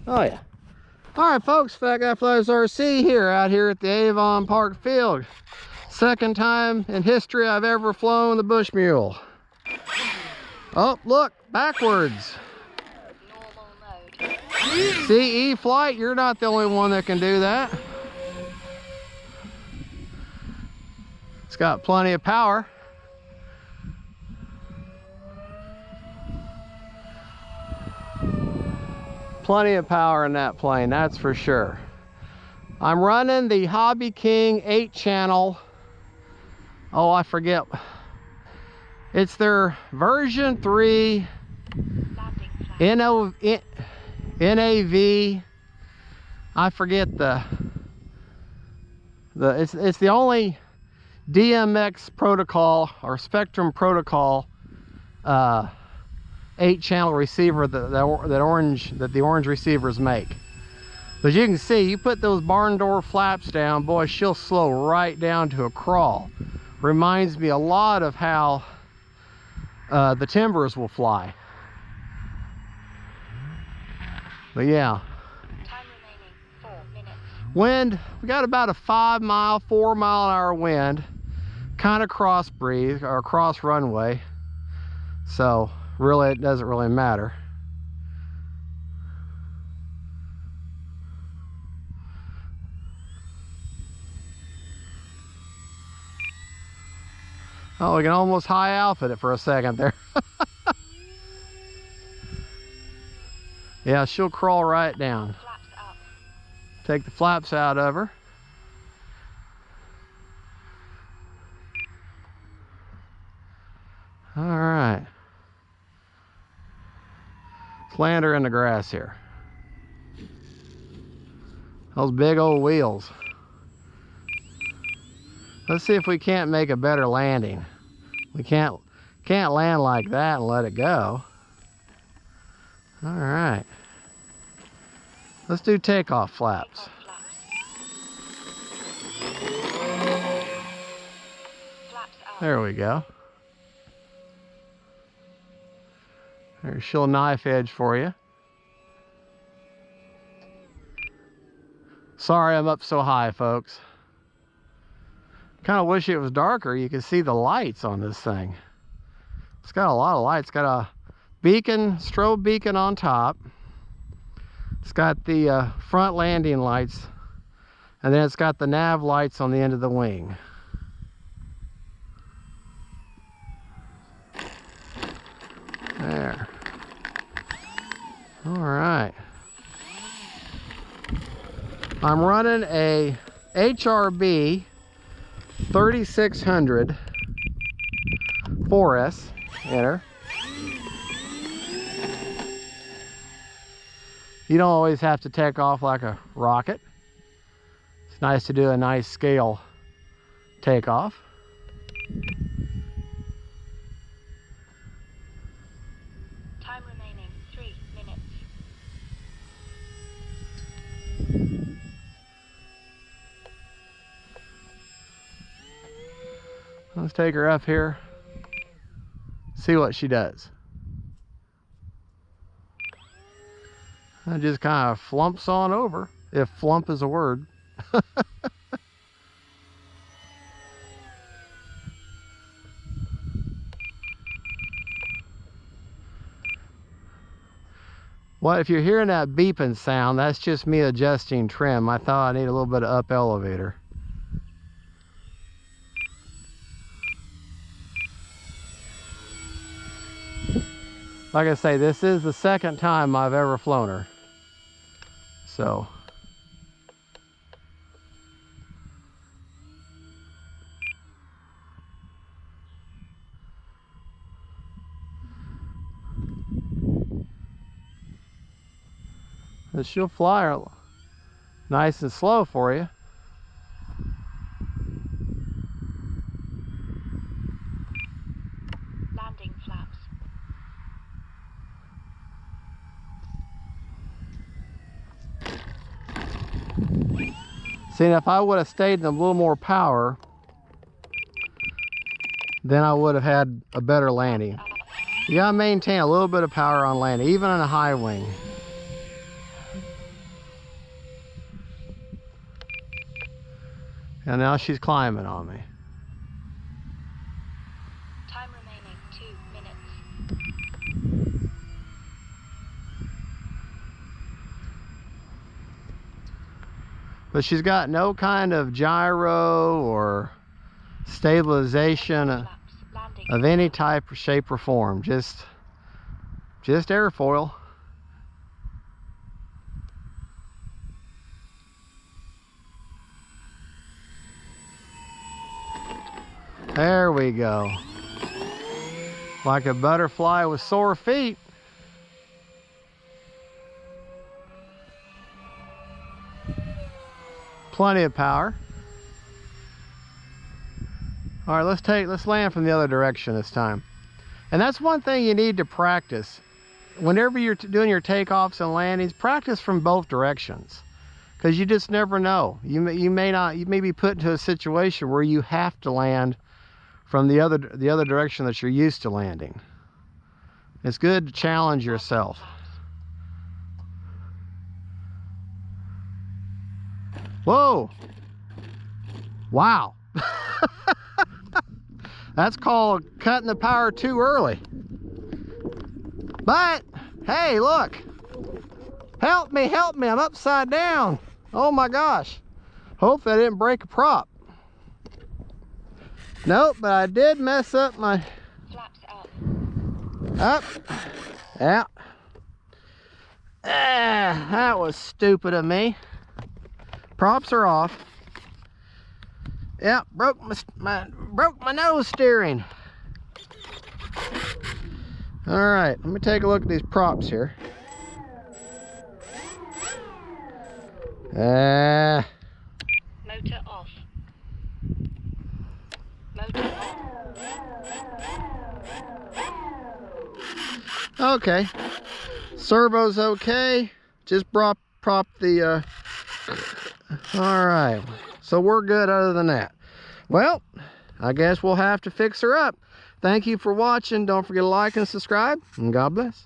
Oh yeah. All right, folks, Fat Guy Flies RC here, out here at the Avon Park Field. Second time in history I've ever flown the bush mule. Oh, look, backwards. Normal mode. CE flight, you're not the only one that can do that. It's got plenty of power. Plenty of power in that plane, that's for sure. I'm running the Hobby King 8-channel. Oh, I forget. It's their version 3 NAV. I forget it's the only DMX protocol or Spectrum protocol 8-channel receiver that the orange receivers make. But you can see, you put those barn door flaps down, boy, she'll slow right down to a crawl. Reminds me a lot of how the Timbers will fly. But yeah. Time remaining 4 minutes. Wind, we got about a 4 mile an hour wind, kind of cross breeze or cross runway. So really, it doesn't really matter. Oh, we can almost high alpha it for a second there. Yeah, she'll crawl right down. Flaps up. Take the flaps out of her. All right. Let's land her in the grass here. Those big old wheels. Let's see if we can't make a better landing. We can't land like that and let it go. All right. Let's do takeoff flaps. There we go. There's she'll knife edge for you. Sorry I'm up so high, folks. Kind of wish it was darker. You could see the lights on this thing. It's got a lot of lights. It's got a beacon, strobe beacon on top. It's got the front landing lights, and then it's got the nav lights on the end of the wing. There. All right. I'm running a HRB 3600 4S enter. You don't always have to take off like a rocket. It's nice to do a nice scale takeoff. Time remaining 3 minutes. Let's take her up here, see what she does. It just kind of flumps on over, if flump is a word. Well, if you're hearing that beeping sound, that's just me adjusting trim. I thought I need a little bit of up elevator. Like I say, this is the second time I've ever flown her. So. She'll fly nice and slow for you. Landing flaps. See, if I would have stayed in a little more power, then I would have had a better landing. You gotta maintain a little bit of power on landing, even on a high wing. And now she's climbing on me. Time remaining 2 minutes. But she's got no kind of gyro or stabilization Flaps. Landing. of any type, or shape, or form. Just airfoil. There we go. Like a butterfly with sore feet. Plenty of power. All right, let's land from the other direction this time. And that's one thing you need to practice. Whenever you're doing your takeoffs and landings, practice from both directions. Because you just never know. You may be put into a situation where you have to land from the other direction that you're used to landing. It's good to challenge yourself. Whoa! Wow! That's called cutting the power too early. But hey, look! Help me, I'm upside down. Oh my gosh. Hope I didn't break a prop. Nope, but I did mess up my... Flaps up. Up. Out. Ah, that was stupid of me. Props are off. Yep, broke my nose steering. All right, let me take a look at these props here. Motor off. Motor on. Okay, servo's okay. Just prop the. All right, so we're good other than that. Well, I guess we'll have to fix her up. Thank you for watching. Don't forget to like and subscribe, and God bless.